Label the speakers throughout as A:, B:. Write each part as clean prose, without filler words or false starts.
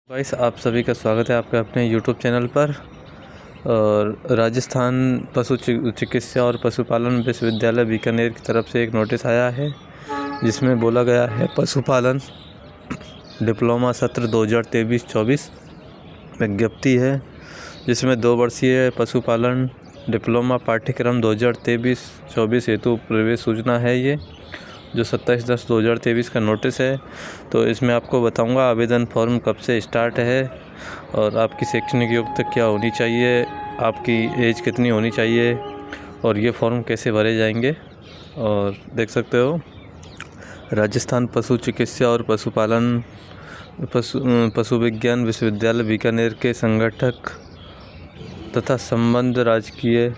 A: Guys, आप सभी का स्वागत है आपके अपने यूट्यूब चैनल पर। और राजस्थान पशु चिकित्सा और पशुपालन विश्वविद्यालय बीकानेर की तरफ से एक नोटिस आया है जिसमें बोला गया है पशुपालन डिप्लोमा सत्र 2023-24 विज्ञप्ति है, जिसमें 2 वर्षीय पशुपालन डिप्लोमा पाठ्यक्रम 2023-24 हेतु प्रवेश सूचना है। ये जो 27/10/2023 का नोटिस है। तो इसमें आपको बताऊंगा आवेदन फॉर्म कब से स्टार्ट है और आपकी शैक्षणिक योग्यता क्या होनी चाहिए, आपकी एज कितनी होनी चाहिए और ये फॉर्म कैसे भरे जाएंगे। और देख सकते हो राजस्थान पशु चिकित्सा और पशुपालन पशु विज्ञान विश्वविद्यालय बीकानेर के संगठक तथा संबद्ध राजकीय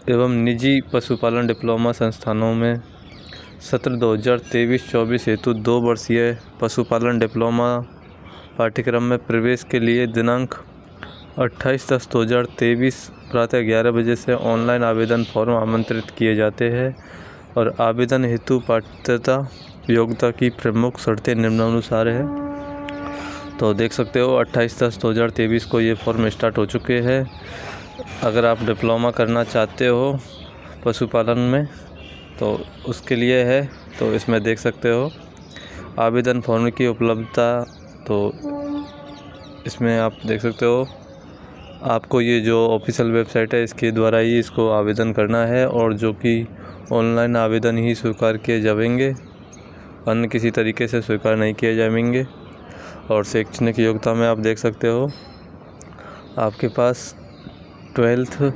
A: एवं निजी पशुपालन डिप्लोमा संस्थानों में सत्र 2023-24 हेतु 2 वर्षीय पशुपालन डिप्लोमा पाठ्यक्रम में प्रवेश के लिए दिनांक 28/10/2023 प्रातः 11 बजे से ऑनलाइन आवेदन फॉर्म आमंत्रित किए जाते हैं। और आवेदन हेतु पात्रता योग्यता की प्रमुख शर्तें निम्नानुसार है। तो देख सकते हो 28/10/2023 को ये फॉर्म स्टार्ट हो चुके हैं। अगर आप डिप्लोमा करना चाहते हो पशुपालन में तो उसके लिए है। तो इसमें देख सकते हो आवेदन फॉर्म की उपलब्धता। तो इसमें आप देख सकते हो आपको ये जो ऑफिशियल वेबसाइट है इसके द्वारा ही इसको आवेदन करना है और जो कि ऑनलाइन आवेदन ही स्वीकार किए जाएंगे, अन्य किसी तरीके से स्वीकार नहीं किए जाएंगे। और शैक्षणिक योग्यता में आप देख सकते हो आपके पास 12th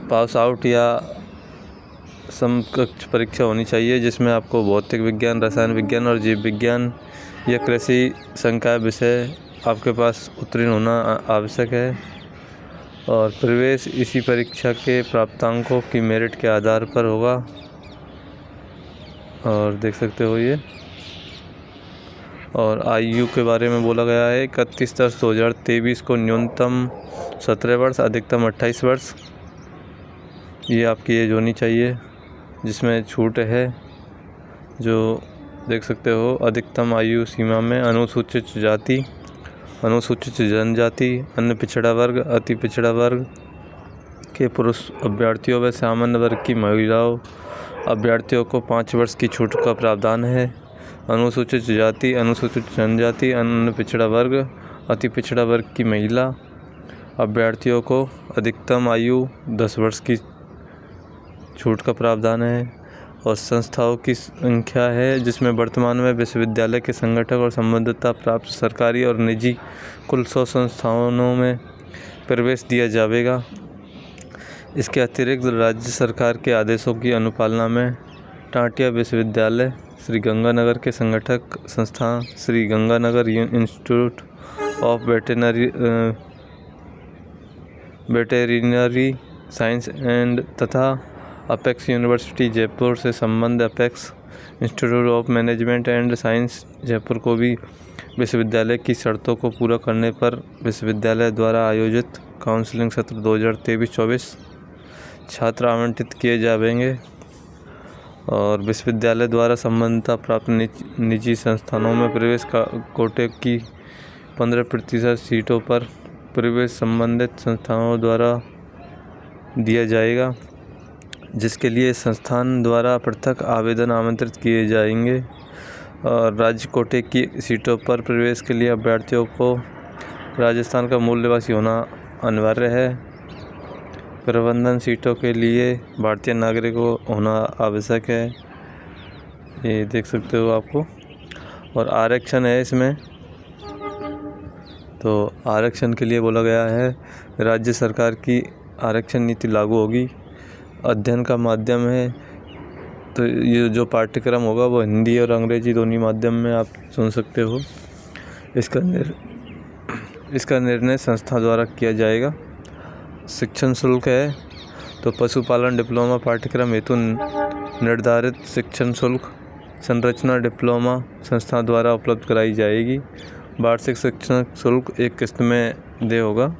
A: पास आउट या समकक्ष परीक्षा होनी चाहिए, जिसमें आपको भौतिक विज्ञान, रसायन विज्ञान और जीव विज्ञान या कृषि संकाय विषय आपके पास उत्तीर्ण होना आवश्यक है। और प्रवेश इसी परीक्षा के प्राप्तांकों की मेरिट के आधार पर होगा। और देख सकते हो ये। और आयु के बारे में बोला गया है 31/10/2023 को न्यूनतम 17 वर्ष, अधिकतम 28 वर्ष ये आपकी एज होनी चाहिए, जिसमें छूट है जो देख सकते हो अधिकतम आयु सीमा में अनुसूचित जाति, अनुसूचित जनजाति, अन्य पिछड़ा वर्ग, अति पिछड़ा वर्ग के पुरुष अभ्यर्थियों व सामान्य वर्ग की महिलाओं अभ्यर्थियों को 5 वर्ष की छूट का प्रावधान है। अनुसूचित जाति, अनुसूचित जनजाति, अन्य पिछड़ा वर्ग, अति पिछड़ा वर्ग की महिला अभ्यर्थियों को अधिकतम आयु 10 वर्ष की छूट का प्रावधान है। और संस्थाओं की संख्या है जिसमें वर्तमान में विश्वविद्यालय के संगठक और संबद्धता प्राप्त सरकारी और निजी कुल 100 संस्थानों में प्रवेश दिया जाएगा। इसके अतिरिक्त राज्य सरकार के आदेशों की अनुपालना में टाटिया विश्वविद्यालय, श्री गंगानगर के संगठक संस्थान Shri Ganganagar institute of veterinary science and तथा अपेक्स यूनिवर्सिटी जयपुर से संबंध apex institute of management and science Jaipur को भी विश्वविद्यालय की शर्तों को पूरा करने पर विश्वविद्यालय द्वारा आयोजित काउंसलिंग सत्र 2023-24 छात्र आवंटित किए जाएंगे। और विश्वविद्यालय द्वारा संबद्धता प्राप्त निजी संस्थानों में प्रवेश का कोटे की 15% सीटों पर प्रवेश संबंधित संस्थानों द्वारा दिया जाएगा, जिसके लिए संस्थान द्वारा पृथक आवेदन आमंत्रित किए जाएंगे। और राज्य कोटे की सीटों पर प्रवेश के लिए अभ्यर्थियों को राजस्थान का मूल निवासी होना अनिवार्य है। प्रबंधन सीटों के लिए भारतीय नागरिक होना आवश्यक है, ये देख सकते हो आपको। और आरक्षण है इसमें। तो आरक्षण के लिए बोला गया है राज्य सरकार की आरक्षण नीति लागू होगी। अध्ययन का माध्यम है तो ये जो पाठ्यक्रम होगा वो हिंदी और अंग्रेजी दोनों माध्यम में आप सुन सकते हो। इसका निर्णय संस्था द्वारा किया जाएगा। शिक्षण शुल्क है तो पशुपालन डिप्लोमा पाठ्यक्रम हेतु निर्धारित शिक्षण शुल्क संरचना डिप्लोमा संस्था द्वारा उपलब्ध कराई जाएगी। वार्षिक शिक्षण शुल्क एक किस्त में दे होगा।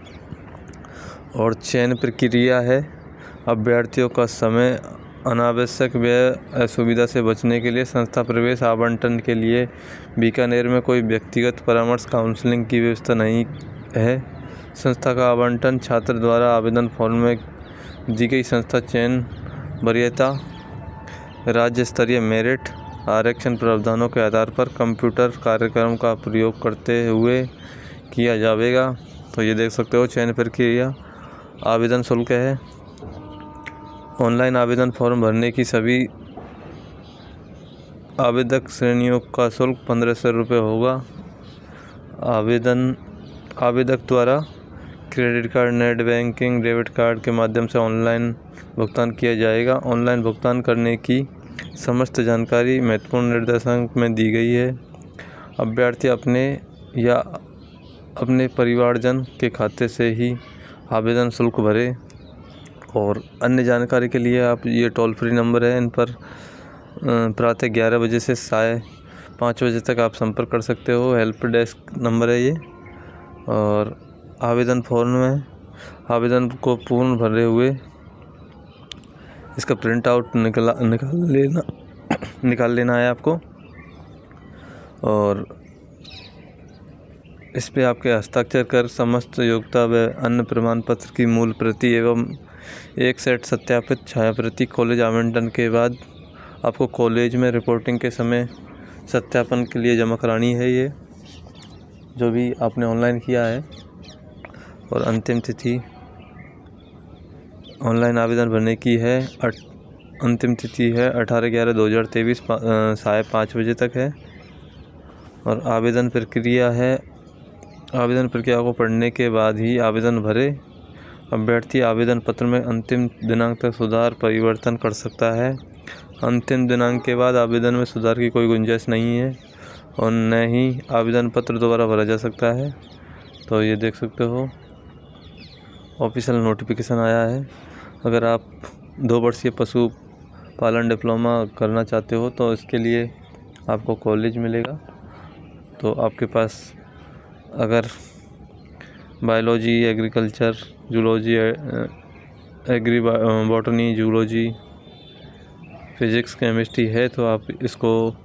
A: और चयन प्रक्रिया है अभ्यर्थियों का समय अनावश्यक व्यय असुविधा से बचने के लिए संस्था प्रवेश आवंटन के लिए बीकानेर में कोई व्यक्तिगत परामर्श काउंसलिंग की व्यवस्था नहीं है। संस्था का आवंटन छात्र द्वारा आवेदन फॉर्म में दी गई संस्था चयन, वरीयता, राज्य स्तरीय मेरिट, आरक्षण प्रावधानों के आधार पर कंप्यूटर कार्यक्रम का प्रयोग करते हुए किया जाएगा। तो ये देख सकते हो चयन प्रक्रिया। आवेदन शुल्क है, ऑनलाइन आवेदन फॉर्म भरने की सभी आवेदक श्रेणियों का शुल्क 1500 रुपये होगा। आवेदक द्वारा credit card, net banking, debit card के माध्यम से ऑनलाइन भुगतान किया जाएगा। ऑनलाइन भुगतान करने की समस्त जानकारी महत्वपूर्ण निर्देशांक में दी गई है। अभ्यर्थी अपने या अपने परिवारजन के खाते से ही आवेदन शुल्क भरे। और अन्य जानकारी के लिए आप ये टोल फ्री नंबर है, इन पर प्रातः 11 बजे से 5:30 बजे तक आप संपर्क कर सकते हो। हेल्प डेस्क नंबर है ये। और आवेदन फॉर्म में आवेदन को पूर्ण भरे हुए इसका प्रिंट आउट निकाल लेना है आपको। और इस पे आपके हस्ताक्षर कर समस्त योग्यता व अन्य प्रमाण पत्र की मूल प्रति एवं एक सेट सत्यापित छायाप्रति कॉलेज आवंटन के बाद आपको कॉलेज में रिपोर्टिंग के समय सत्यापन के लिए जमा करानी है ये जो भी आपने ऑनलाइन किया है। और अंतिम तिथि ऑनलाइन आवेदन भरने की है, अंतिम तिथि है 18/11/2023 5:30 बजे तक है। और आवेदन प्रक्रिया को पढ़ने के बाद ही आवेदन भरे। अभ्यर्थी आवेदन पत्र में अंतिम दिनांक तक सुधार परिवर्तन कर सकता है। अंतिम दिनांक के बाद आवेदन में सुधार की कोई गुंजाइश नहीं है और न ही आवेदन पत्र दोबारा भरा जा सकता है। तो ये देख सकते हो ऑफिशियल नोटिफिकेशन आया है। अगर आप 2 वर्षीय पशु पालन डिप्लोमा करना चाहते हो तो इसके लिए आपको कॉलेज मिलेगा। तो आपके पास अगर biology, agriculture, zoology, botany, zoology, physics, chemistry है तो आप इसको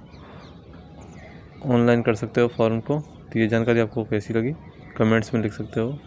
A: ऑनलाइन कर सकते हो फॉर्म को। तो ये जानकारी आपको कैसी लगी कमेंट्स में लिख सकते हो।